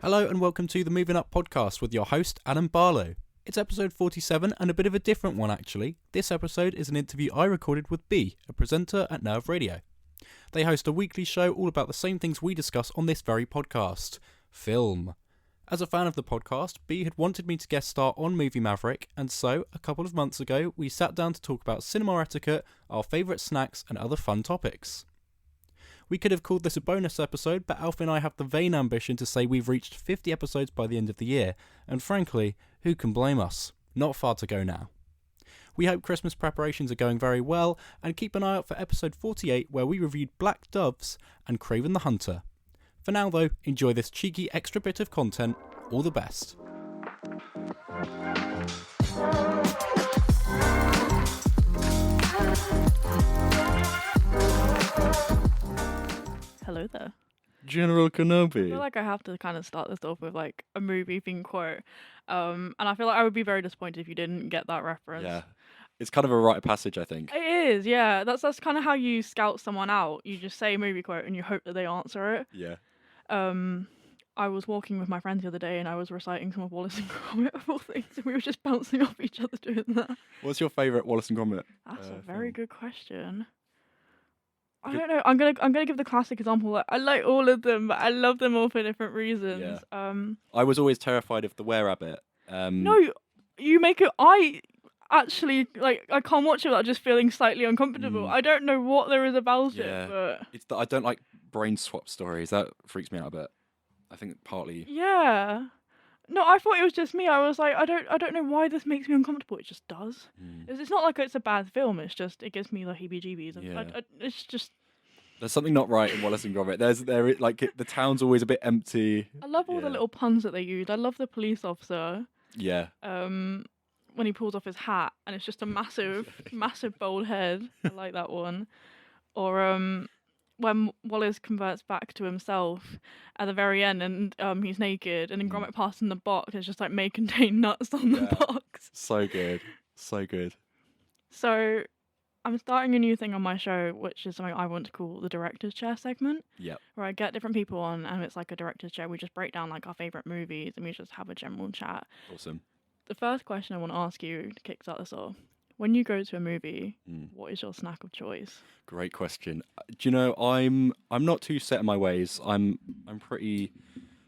Hello and welcome to the Moving Up podcast with your host, Adam Barlow. It's episode 47 and a bit of a different one actually. This episode is an interview I recorded with B, a presenter at Nerve Radio. They host a weekly show all about the same things we discuss on this very podcast, film. As a fan of the podcast, B had wanted me to guest star on Movie Maverick, and so, a couple of months ago, we sat down to talk about cinema etiquette, our favourite snacks and other fun topics. We could have called this a bonus episode, but Alfie and I have the vain ambition to say we've reached 50 episodes by the end of the year, and frankly, who can blame us? Not far to go now. We hope Christmas preparations are going very well, and keep an eye out for episode 48 where we reviewed Black Doves and Craven the Hunter. For now though, enjoy this cheeky extra bit of content. All the best. Hello there. General Kenobi. I feel like I have to kind of start this off with like a movie theme quote. And I feel like I would be very disappointed if you didn't get that reference. Yeah. It's kind of a rite of passage, I think. It is, yeah. That's kind of how you scout someone out. You just say a movie quote and you hope that they answer it. Yeah. I was walking with my friends the other day and I was reciting some of Wallace and Gromit of all things, and we were just bouncing off each other doing that. What's your favourite Wallace and Gromit? That's a very film? good question. I don't know. I'm gonna give the classic example. Like, I like all of them, but I love them all for different reasons. Yeah. I was always terrified of the Were-Rabbit. No, you make it. I actually like. I can't watch it without just feeling slightly uncomfortable. I don't know what there is about it, but it's that I don't like brain swap stories. That freaks me out a bit. I think partly. Yeah. No, I thought it was just me. I was like, I don't know why this makes me uncomfortable. It just does. It's not like it's a bad film. It's just it gives me the heebie-jeebies. Yeah. It's just. There's something not right in Wallace and Gromit. The town's always a bit empty. I love all the little puns that they use. I love the police officer. Yeah. When he pulls off his hat and it's just a massive bald head. I like that one. Or when Wallace converts back to himself at the very end and he's naked and then Gromit passes in the box, it's just like may contain nuts on the box. So good. So good. So I'm starting a new thing on my show, which is something I want to call the Director's Chair segment. Yep. Where I get different people on and it's like a Director's Chair. We just break down like our favourite movies and we just have a general chat. Awesome. The first question I want to ask you to kickstart this off. When you go to a movie, what is your snack of choice? Great question. Do you know, I'm not too set in my ways. I'm pretty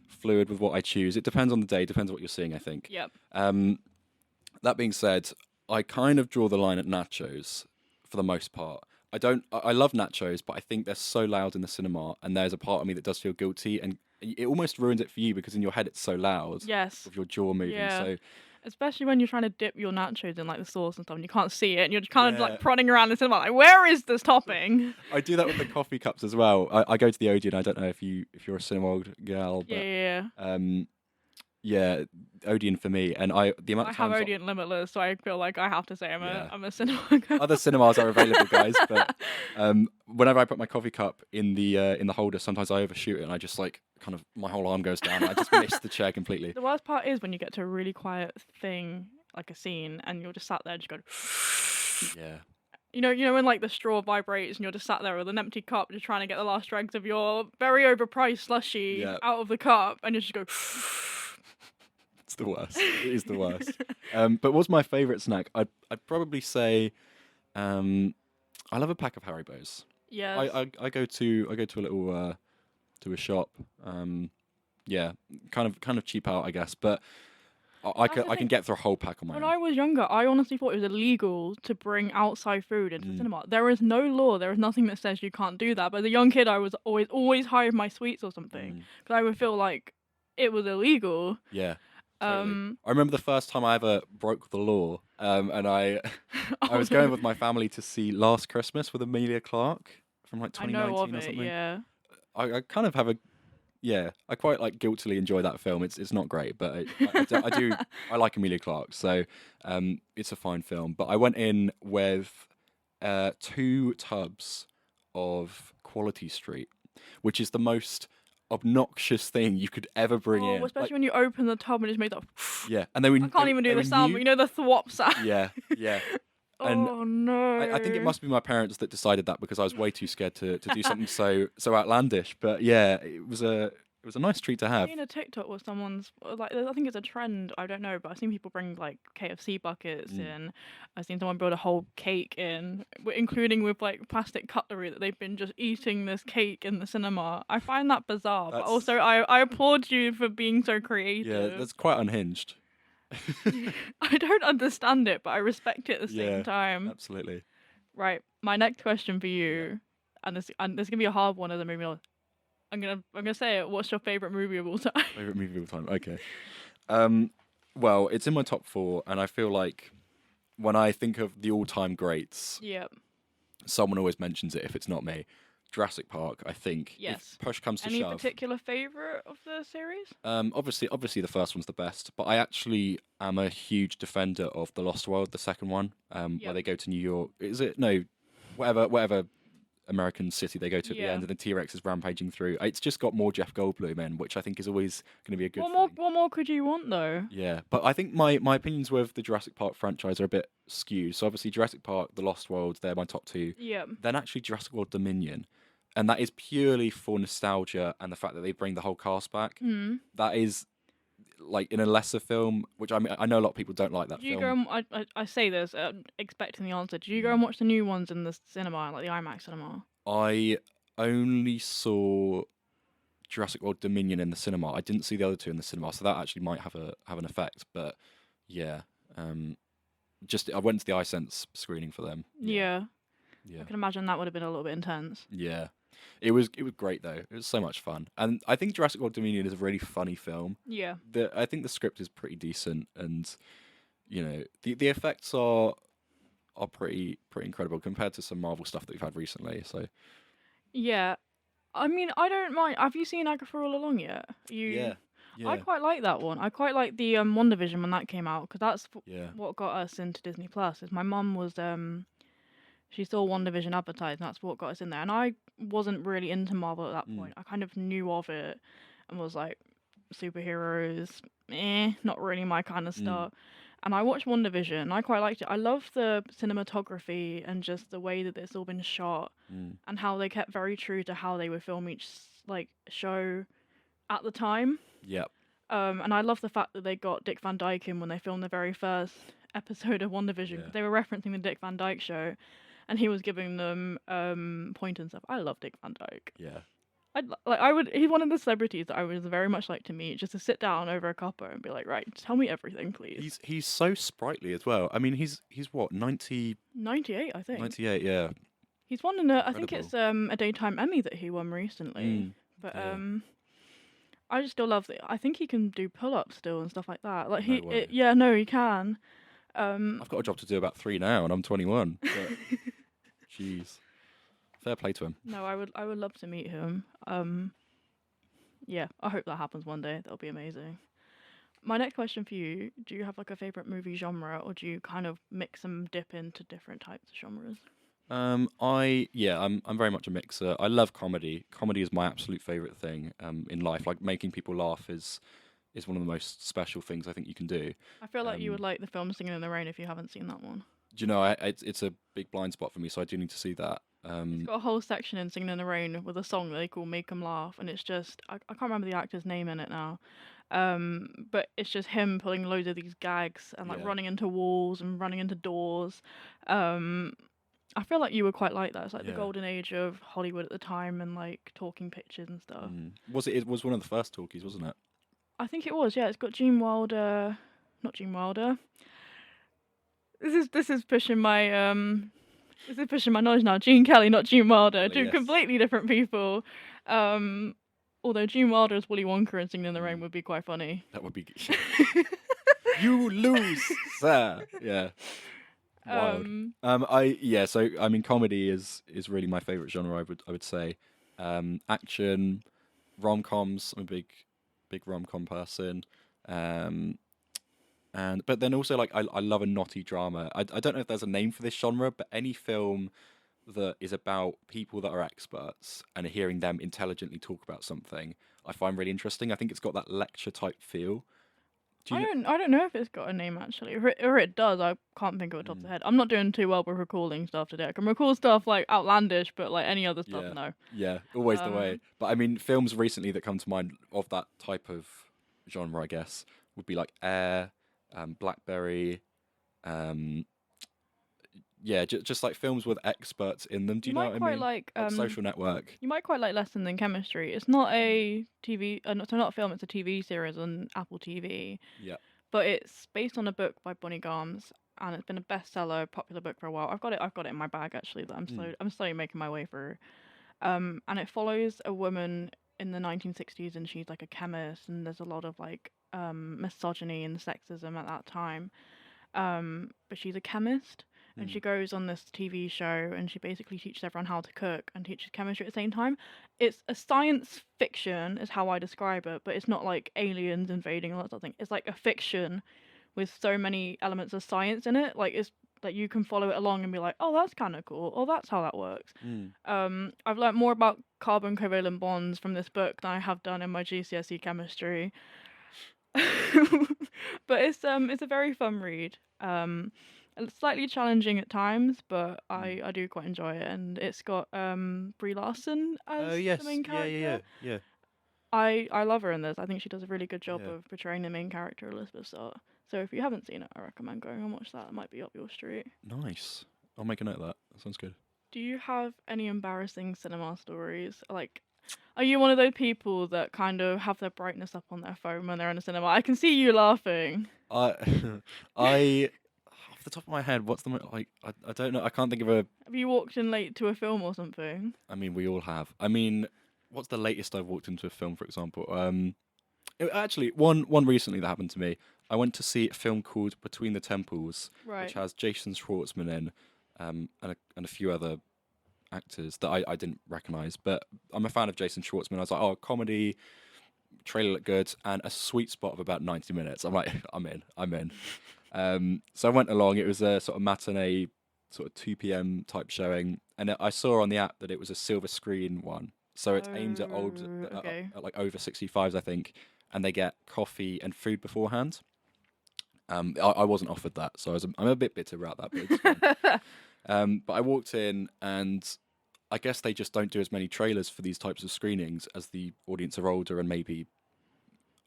fluid with what I choose. It depends on the day, depends on what you're seeing, I think. Yep. That being said, I kind of draw the line at nachos for the most part. I love nachos, but I think they're so loud in the cinema, and there's a part of me that does feel guilty, and it almost ruins it for you because in your head it's so loud. Yes. With your jaw moving. Yeah. So especially when you're trying to dip your nachos in like the sauce and stuff and you can't see it and you're just kind of like prodding around the cinema like, where is this topping? I do that with the coffee cups as well. I go to the Odeon. I don't know if you're a cinema girl, but yeah, Odeon for me. And the amount of times I have Odeon Limitless, so I feel like I have to say I'm a cinema girl. Other cinemas are available, guys, but whenever I put my coffee cup in the holder, sometimes I overshoot it and I just like kind of my whole arm goes down. I just miss the chair completely. The worst part is when you get to a really quiet thing, like a scene, and you're just sat there just going. Yeah. You know when like the straw vibrates and you're just sat there with an empty cup, just trying to get the last dregs of your very overpriced slushy out of the cup, and you just go. It's the worst. It is the worst. But what's my favourite snack? I'd probably say, I love a pack of Haribos. Yeah. I go to a little to a shop. Yeah, kind of cheap out, I guess, but I can get through a whole pack on my own. When I was younger, I honestly thought it was illegal to bring outside food into the cinema. There is no law. There is nothing that says you can't do that. But as a young kid, I was always hiding my sweets or something because I would feel like it was illegal. Yeah. Totally. I remember the first time I ever broke the law, and I was going with my family to see Last Christmas with Emilia Clarke from like 2019 or something. Yeah. I kind of have I quite like guiltily enjoy that film. It's not great, but I like Emilia Clarke, so it's a fine film. But I went in with 2 tubs of Quality Street, which is the most obnoxious thing you could ever bring in. Especially when you open the tub and it's made that. Yeah, and then we I can't even do the sound, but you know the thwop sound. Yeah, and Oh no! I think it must be my parents that decided that because I was way too scared to do something so outlandish. But yeah, it was a nice treat to have. I've seen a TikTok where someone's like, I think it's a trend. I don't know, but I've seen people bring like KFC buckets in. I've seen someone build a whole cake in, including with like plastic cutlery that they've been just eating this cake in the cinema. I find that bizarre, but also I applaud you for being so creative. Yeah, that's quite unhinged. I don't understand it, but I respect it at the same time. Absolutely. Right, my next question for you, and this is gonna be a hard one as a movie. I'm gonna say it. What's your favorite movie of all time? Favorite movie of all time. Okay. Well, it's in my top 4, and I feel like when I think of the all-time greats, someone always mentions it if it's not me. Jurassic Park, I think. Yes. If push comes to Any shove. particular favorite of the series? Obviously the first one's the best, but I actually am a huge defender of The Lost World, the second one, where they go to New York. Is it? No, whatever American city they go to at the end, and the T-Rex is rampaging through. It's just got more Jeff Goldblum in, which I think is always going to be a good thing. What more could you want, though? Yeah, but I think my opinions with the Jurassic Park franchise are a bit skewed. So obviously Jurassic Park, The Lost World, they're my top 2. Yeah. Then actually Jurassic World Dominion, and that is purely for nostalgia and the fact that they bring the whole cast back. That is like in a lesser film, which I mean, I know a lot of people don't like that Did you film. go and, I say this expecting the answer. Did you go and watch the new ones in the cinema, like the IMAX cinema? I only saw Jurassic World Dominion in the cinema. I didn't see the other 2 in the cinema, so that actually might have an effect. But yeah, I went to the iSense screening for them. Yeah. I can imagine that would have been a little bit intense. Yeah. It was great though. It was so much fun, and I think Jurassic World Dominion is a really funny film. Yeah. I think the script is pretty decent, and you know the effects are pretty incredible compared to some Marvel stuff that we've had recently. So yeah, I mean, I don't mind. Have you seen Agatha All Along yet? Yeah. I quite like that one. I quite like the WandaVision when that came out, because that's what got us into Disney Plus. Is my mum was she saw WandaVision advertised, and that's what got us in there. And I wasn't really into Marvel at that point. I kind of knew of it and was like, superheroes, not really my kind of stuff. And I watched WandaVision, and I quite liked it. I love the cinematography and just the way that it's all been shot, and how they kept very true to how they would film each show at the time. Yep. And I love the fact that they got Dick Van Dyke in when they filmed the very first episode of WandaVision. Yeah. They were referencing the Dick Van Dyke show, and he was giving them pointers and stuff. I love Dick Van Dyke. Yeah. He's one of the celebrities that I would very much like to meet, just to sit down over a cuppa and be like, right, tell me everything, please. He's so sprightly as well. I mean, he's what, 98, I think. 98, yeah. He's won I think it's a daytime Emmy that he won recently. But I just still love it. I think he can do pull-ups still and stuff like that. Like he can. I've got a job to do about 3 now, and I'm 21. But jeez. Fair play to him. No, I would love to meet him. Yeah, I hope that happens one day. That'll be amazing. My next question for you: do you have like a favorite movie genre, or do you kind of mix and dip into different types of genres? I'm very much a mixer. I love comedy. Comedy is my absolute favorite thing in life. Like making people laugh is one of the most special things I think you can do. I feel like you would like the film Singing in the Rain if you haven't seen that one. Do you know, it's a big blind spot for me, so I do need to see that. It's got a whole section in Singing in the Rain with a song that they call Make 'Em Laugh, and it's just, I can't remember the actor's name in it now, but it's just him pulling loads of these gags and like running into walls and running into doors. I feel like you would quite like that. It's like the golden age of Hollywood at the time, and like talking pictures and stuff. It was one of the first talkies, wasn't it? I think it was, yeah. It's got not Gene Wilder. This is pushing my knowledge now. Gene Kelly, not Gene Wilder. Two completely different people. Although Gene Wilder as Willy Wonka and Singing in the Rain would be quite funny. That would be You lose, sir. Yeah. Wild. So I mean comedy is really my favourite genre, I would say. Action, rom-coms, I'm a big rom-com person. But then also like I love a naughty drama. I don't know if there's a name for this genre, but any film that is about people that are experts and hearing them intelligently talk about something, I find really interesting. I think it's got that lecture type feel. Do you I don't know if it's got a name actually, or it does. I can't think of it top of the head. I'm not doing too well with recalling stuff today. I can recall stuff like outlandish, but like any other stuff, Yeah. no. Yeah, always the way. But I mean, films recently that come to mind of that type of genre, I guess, would be like Air, Blackberry, yeah, just like films with experts in them. Do you know what I mean? Like Social Network. you might quite like Lesson Than Chemistry. It's not a TV, so not a film. It's a TV series on Apple TV. Yeah. But it's based on a book by Bonnie Garms, and it's been a bestseller, popular book for a while. I've got it in my bag actually. That I'm slowly making my way through. And it follows a woman in the 1960s, and she's like a chemist, and there's a lot of like misogyny and sexism at that time. But she's a chemist, and she goes on this TV show, and she basically teaches everyone how to cook and teaches chemistry at the same time. It's a science fiction, is how I describe it, but it's not like aliens invading or that sort of thing. It's like a fiction with so many elements of science in it. Like it's like you can follow it along and be like, oh, that's kind of cool. Oh, that's how that works. I've learnt more about carbon covalent bonds from this book than I have done in my GCSE chemistry. But it's a very fun read. It's slightly challenging at times, but I do quite enjoy it, and it's got Brie Larson as the main character. Yeah. I love her in this. I think she does a really good job of portraying the main character, Elizabeth Stott. So if you haven't seen it, I recommend going and watch that. It might be up your street. Nice. I'll make a note of that. That sounds good. Do you have any embarrassing cinema stories? Like, are you one of those people that kind of have their brightness up on their phone when they're in a cinema? I can see you laughing. I off the top of my head, what's the like? I don't know. I can't think of a. Have you walked in late to a film or something? I mean, we all have. I mean, what's the latest I've walked into a film, for example? Actually, one recently that happened to me. I went to see a film called Between the Temples, which has Jason Schwartzman in, and a few other actors that I didn't recognise. But I'm a fan of Jason Schwartzman. I was like, oh, comedy, trailer looked good, and a sweet spot of about 90 minutes. I'm like, I'm in. So I went along. It was a sort of matinee, sort of 2 p.m. type showing, and I saw on the app that it was a silver screen one. So it's aimed at at like over 65s, I think, and they get coffee and food beforehand. I wasn't offered that, so I'm a bit bitter about that. But it's fine. But I walked in, and I guess they just don't do as many trailers for these types of screenings as the audience are older, and maybe,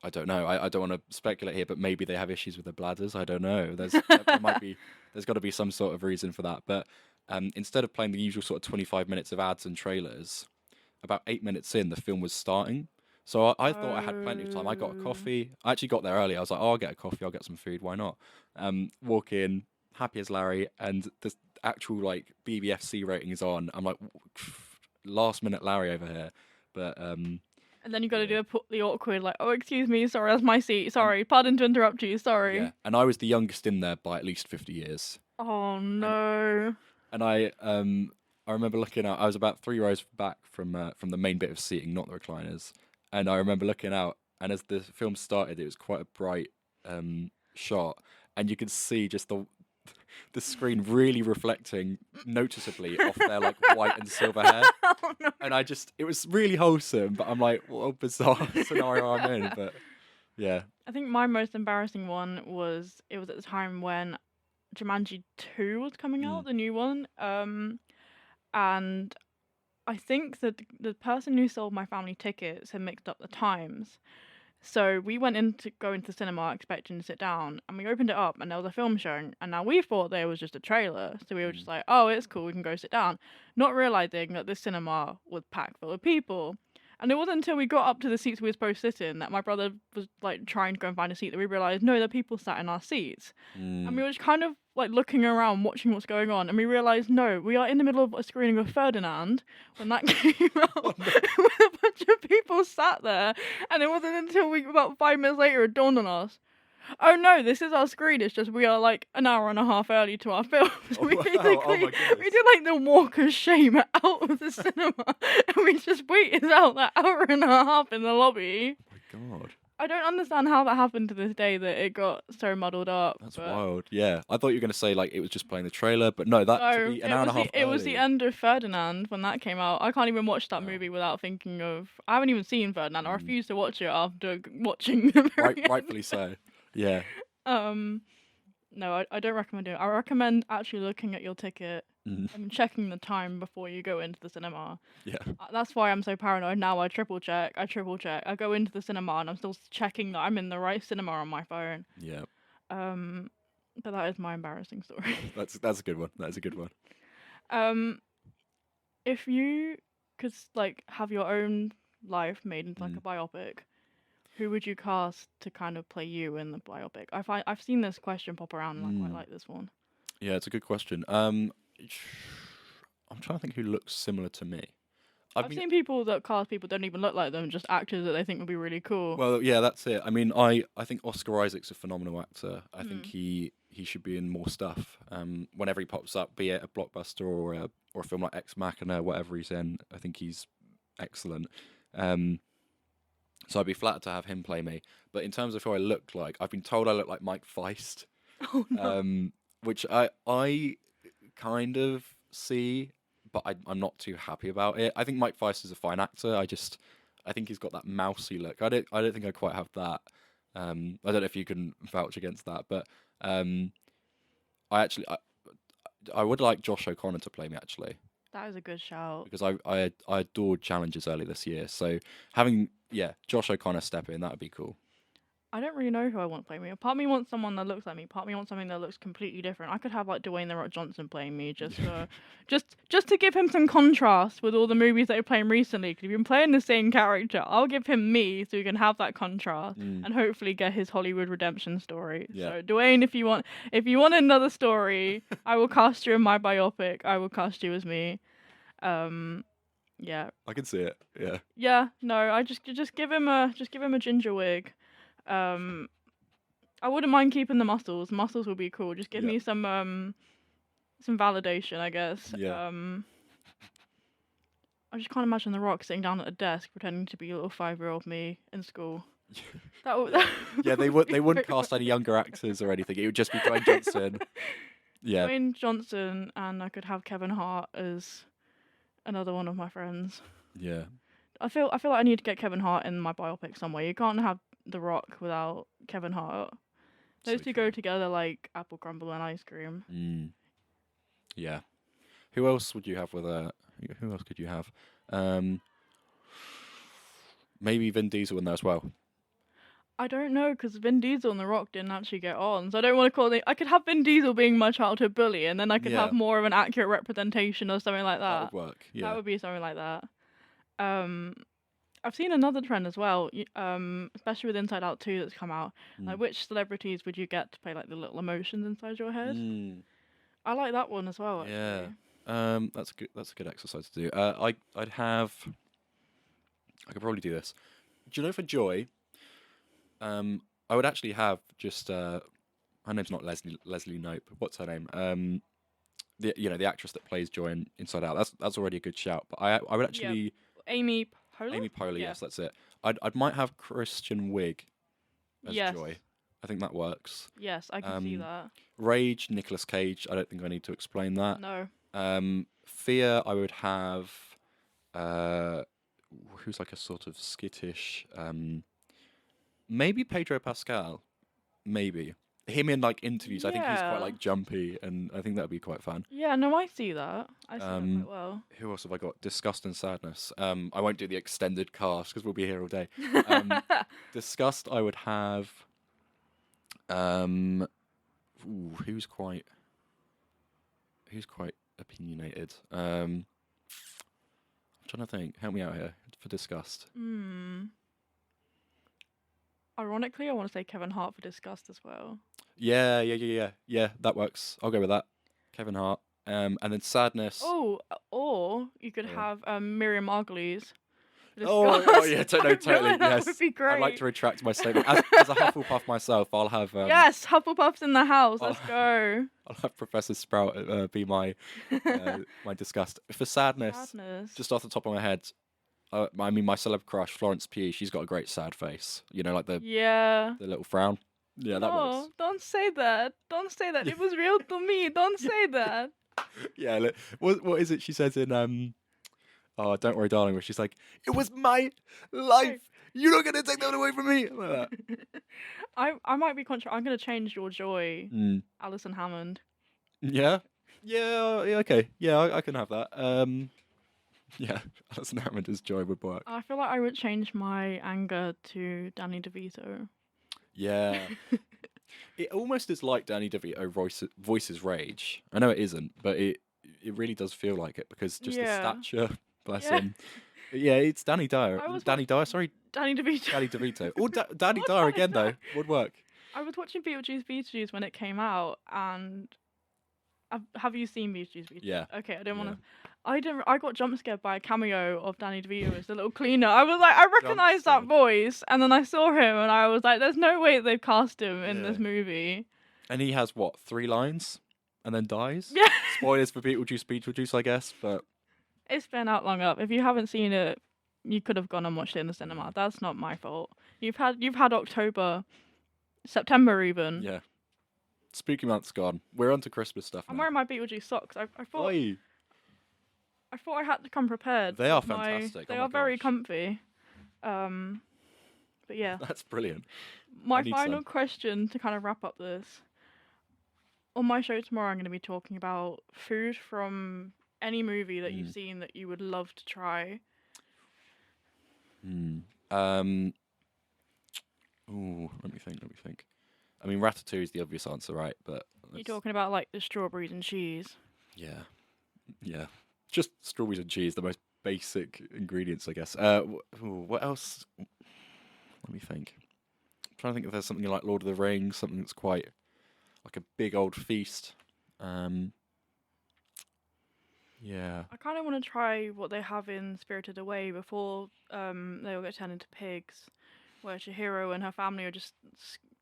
I don't know. I don't want to speculate here, but maybe they have issues with their bladders. I don't know. There's got to be some sort of reason for that. But instead of playing the usual sort of 25 minutes of ads and trailers, about 8 minutes in, the film was starting. So I thought I had plenty of time. I got a coffee. I actually got there early. I was like, oh, I'll get a coffee. I'll get some food. Why not? Walk in, happy as Larry, and the actual like BBFC rating is on. I'm like, last minute Larry over here. But and then you got to do the awkward, like, oh, excuse me, sorry, that's my seat. Sorry, pardon to interrupt you. Sorry. Yeah, and I was the youngest in there by at least 50 years. Oh no. And I remember looking out. I was about 3 rows back from the main bit of seating, not the recliners. And I remember looking out, and as the film started, it was quite a bright shot, and you could see just the screen really reflecting noticeably off their like white and silver hair. Oh, no. And it was really wholesome, but I'm like, what a bizarre scenario I'm in. But yeah, I think my most embarrassing one was at the time when Jumanji 2 was coming out, the new one, and I think that the person who sold my family tickets had mixed up the times. So we went into the cinema expecting to sit down, and we opened it up, and there was a film showing, and now we thought there was just a trailer. So we were just like, oh, it's cool, we can go sit down. Not realising that this cinema was packed full of people. And it wasn't until we got up to the seats we were supposed to sit in that my brother was like trying to go and find a seat that we realised, no, there are people sat in our seats. And we were just kind of like looking around, watching what's going on, and we realised, no, we are in the middle of a screening of Ferdinand when that came out with a bunch of people sat there, and it wasn't until about 5 minutes later it dawned on us, oh no, this is our screen, it's just we are like an hour and a half early to our film. So we did like the walk of shame out of the cinema, and we just waited out that hour and a half in the lobby. Oh my god. I don't understand how that happened to this day that it got so muddled up. That's but wild. Yeah, I thought you were going to say like it was just playing the trailer, but no, that to No, be an hour and a half it was the early. end of Ferdinand when that came out. I can't even watch that Wow. movie without thinking of. I haven't even seen Ferdinand. I Mm. refuse to watch it after watching the very end. Rightfully so. Yeah. No, I don't recommend it. I recommend actually looking at your ticket Mm. and checking the time before you go into the cinema. Yeah. That's why I'm so paranoid now. I triple check. I go into the cinema and I'm still checking that I'm in the right cinema on my phone. Yeah. But that is my embarrassing story. That's a good one. That's a good one. If you could like have your own life made into like Mm. a biopic, who would you cast to kind of play you in the biopic? I've seen this question pop around and I quite like this one. Yeah, it's a good question. I'm trying to think who looks similar to me. I've seen people that cast people don't even look like them, just actors that they think would be really cool. Well, yeah, that's it. I mean, I think Oscar Isaac's a phenomenal actor. I think he should be in more stuff. Whenever he pops up, be it a blockbuster or a film like Ex Machina, whatever he's in, I think he's excellent. So I'd be flattered to have him play me. But in terms of who I look like, I've been told I look like Mike Feist, Oh no. which I kind of see, but I'm not too happy about it. I think Mike Feist is a fine actor. I think he's got that mousy look. I don't think I quite have that. I don't know if you can vouch against that, but I would like Josh O'Connor to play me actually, That is a good shout. because I adored Challenges early this year. So having Josh O'Connor step in, that would be cool. I don't really know who I want to play me. Part of me wants someone that looks like me. Part of me wants something that looks completely different. I could have like Dwayne the Rock Johnson playing me just to give him some contrast with all the movies that he's playing recently. Because he's been playing the same character. I'll give him me so we can have that contrast and hopefully get his Hollywood redemption story. Yeah. So Dwayne, if you want another story, I will cast you in my biopic. I will cast you as me. Yeah. I can see it. Yeah. Yeah. No, I just give him a ginger wig. I wouldn't mind keeping the muscles. Muscles would be cool. Just give me some validation, I guess. Yeah. I just can't imagine The Rock sitting down at a desk pretending to be a little 5-year-old me in school. That would. Yeah, they wouldn't cast any younger actors or anything. It would just be Dwayne Johnson. Yeah. Dwayne Johnson, and I could have Kevin Hart as another one of my friends. Yeah. I feel like I need to get Kevin Hart in my biopic somewhere. You can't have The Rock without Kevin Hart. Those So two go together like apple crumble and ice cream. Yeah. Who else would you have with who else could you have? Maybe Vin Diesel in there as well. I don't know, because Vin Diesel and The Rock didn't actually get on, so I don't want to call it. I could have Vin Diesel being my childhood bully, and then I could have more of an accurate representation or something like that. That would work. Yeah. That would be something like that. I've seen another trend as well, especially with Inside Out 2 that's come out. Like, which celebrities would you get to play like the little emotions inside your head? I like that one as well. Actually. Yeah. That's a good exercise to do. I could probably do this. Do you know, for Joy, I would actually have just her name's not Leslie Knope. What's her name? The actress that plays Joy in Inside Out. That's already a good shout. But I would actually Amy Poehler. Amy Poehler, yes, that's it. I might have Kristen Wiig as Joy. I think that works. Yes, I can see that. Rage, Nicolas Cage. I don't think I need to explain that. No. Fear, I would have who's like a sort of skittish, maybe Pedro Pascal, maybe him in like interviews. I think he's quite like jumpy, and I think that'd be quite fun. Yeah, no, I see that. I see that quite well. Who else have I got? Disgust and Sadness. I won't do the extended cast because we'll be here all day. Disgust, I would have. Who's quite opinionated. I'm trying to think. Help me out here for Disgust. Ironically, I want to say Kevin Hart for Disgust as well. Yeah. That works. I'll go with that. Kevin Hart. And then Sadness. Oh, or you could have Miriam Margolyes. Oh yeah, totally. That Yes, would be great. I'd like to retract my statement. As a Hufflepuff myself, I'll have. Yes, Hufflepuff's in the house. Let's go. I'll have Professor Sprout be my my Disgust. For Sadness, just off the top of my head, I mean, my celeb crush, Florence Pugh, she's got a great sad face. You know, like the Yeah. little frown. Yeah, that No, works. don't say that. Don't say that. It was real to me. Don't say that. Yeah, look, what is it she says in Oh, Don't Worry Darling, where she's like, "It was my life. You're not gonna take that away from me." Like that. I might be I'm gonna change your joy, Mm. Alison Hammond. Yeah. Yeah, okay. Yeah, I can have that. Yeah, Alison Hammond's Joy would work. I feel like I would change my anger to Danny DeVito. Yeah. It almost is like Danny DeVito voices rage. I know it isn't, but it really does feel like it because just the stature, bless him. Yeah, it's Danny Dyer. Danny DeVito. Danny DeVito. Or Danny Dyer again, though. Would work. I was watching Beetlejuice when it came out, and have you seen Beetlejuice? Yeah. Okay, I don't want to. I got jump scared by a cameo of Danny DeVito as the little cleaner. I was like, I recognise that voice, and then I saw him, and I was like, there's no way they've cast him in this movie. And he has what, 3 lines, and then dies. Yeah. Spoilers for Beetlejuice, I guess, but It's been out long enough. If you haven't seen it, you could have gone and watched it in the cinema. That's not my fault. You've had October, September even. yeah. Spooky month's gone. We're on to Christmas stuff I'm now. wearing my Beetlejuice socks. I thought Oi. I thought I had to come prepared. They are with fantastic. They Oh my are very gosh. comfy. But yeah. That's brilliant. My need final some. question to kind of wrap up this. On my show tomorrow, I'm going to be talking about food from any movie that you've seen that you would love to try. Ooh, let me think. I mean, ratatouille is the obvious answer, right? But You're talking about like the strawberries and cheese. yeah. Just strawberries and cheese, the most basic ingredients, I guess. What else? Let me think. I'm trying to think if there's something like Lord of the Rings, something that's quite like a big old feast. Yeah. I kind of want to try what they have in Spirited Away before they all get turned into pigs, where Chihiro and her family are just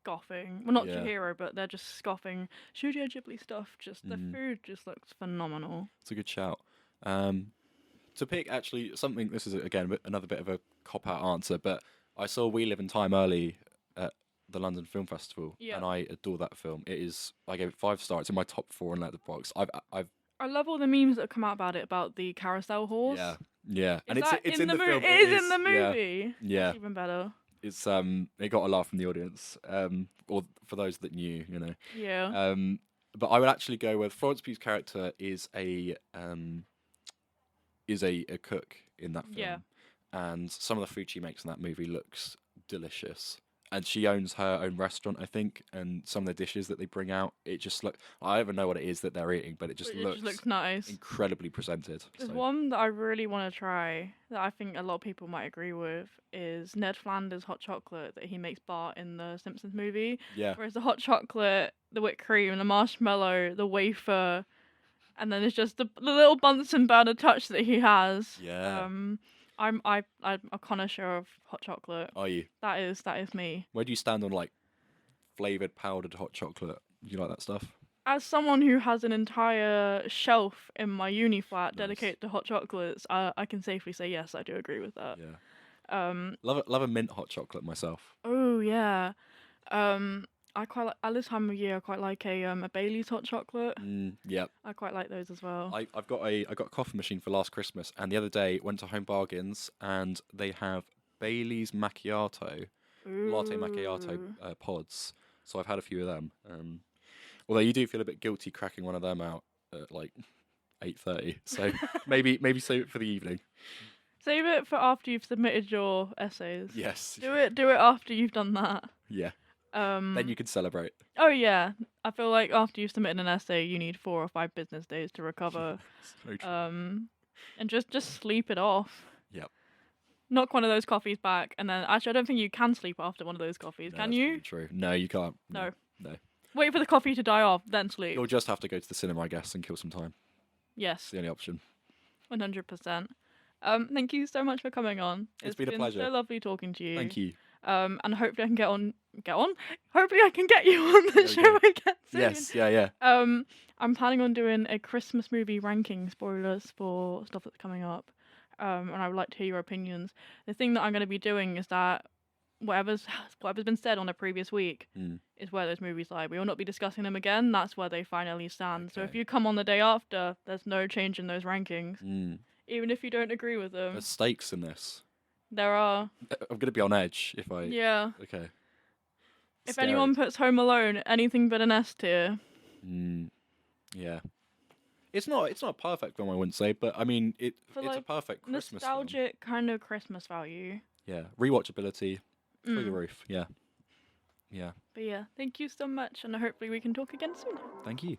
scoffing. Well, not Chihiro, but they're just scoffing Studio Ghibli stuff. Just the food just looks phenomenal. It's a good shout. To pick actually something, this is again another bit of a cop-out answer, but I saw We Live in Time early at the London Film Festival, and I adore that film. I gave it 5 stars. It's in my top 4 on Letterboxd. I love all the memes that come out about it, about the carousel horse. Yeah, and it's in the film. It is in the movie. Yeah. That's even better. It's it got a laugh from the audience, or for those that knew, you know. Yeah. But I would actually go with Florence Pugh's character is a cook in that film. Yeah. And some of the food she makes in that movie looks delicious. And she owns her own restaurant, I think, and some of the dishes that they bring out, it just I don't even know what it is that they're eating, but it just looks nice. Incredibly presented. There's one that I really want to try that I think a lot of people might agree with is Ned Flanders' hot chocolate that he makes Bart in the Simpsons movie. Yeah. Whereas the hot chocolate, the whipped cream, the marshmallow, the wafer, and then it's just the little Bunsen burner touch that he has. Yeah. I'm a connoisseur of hot chocolate. Are you? That is me. Where do you stand on like flavoured powdered hot chocolate? Do you like that stuff? As someone who has an entire shelf in my uni flat dedicated to hot chocolates, I can safely say yes, I do agree with that. Yeah. Love a mint hot chocolate myself. Oh yeah. I quite like, at this time of year I quite like a Bailey's hot chocolate. Yep. I quite like those as well. I got a coffee machine for last Christmas, and the other day went to Home Bargains and they have Bailey's macchiato, latte macchiato pods. So I've had a few of them. Although you do feel a bit guilty cracking one of them out at like 8:30. So maybe save it for the evening. Save it for after you've submitted your essays. Yes. Do it after you've done that. Yeah. Then you can celebrate. Oh yeah. I feel like after you've submitted an essay you need 4 or 5 business days to recover. So true. And just sleep it off. Yep. Knock one of those coffees back, and then actually I don't think you can sleep after one of those coffees. No, Can that's you? probably true. No, you can't. No. No. Wait for the coffee to die off, then sleep. You'll just have to go to the cinema, I guess, and kill some time. Yes. It's the only option. 100%. Thank you so much for coming on. It's been a pleasure. So lovely talking to you. Thank you. And hopefully I can get on. Hopefully I can get you on the show again soon. Yes, yeah. I'm planning on doing a Christmas movie ranking spoilers for stuff that's coming up. and I would like to hear your opinions. The thing that I'm going to be doing is that whatever's been said on the previous week is where those movies lie. We will not be discussing them again. That's where they finally stand. So if Okay. you come on the day after, there's no change in those rankings, even if you don't agree with them. There's stakes in this. There are. I'm gonna be on edge if I. Yeah. Okay. If Scary. anyone puts Home Alone anything but an S tier, Yeah. It's not a perfect film, I wouldn't say, but I mean it's like, a perfect Christmas film. nostalgic kind of Christmas value. Yeah. Rewatchability through the roof. Yeah. Yeah. But yeah, thank you so much, and hopefully we can talk again soon. Thank you.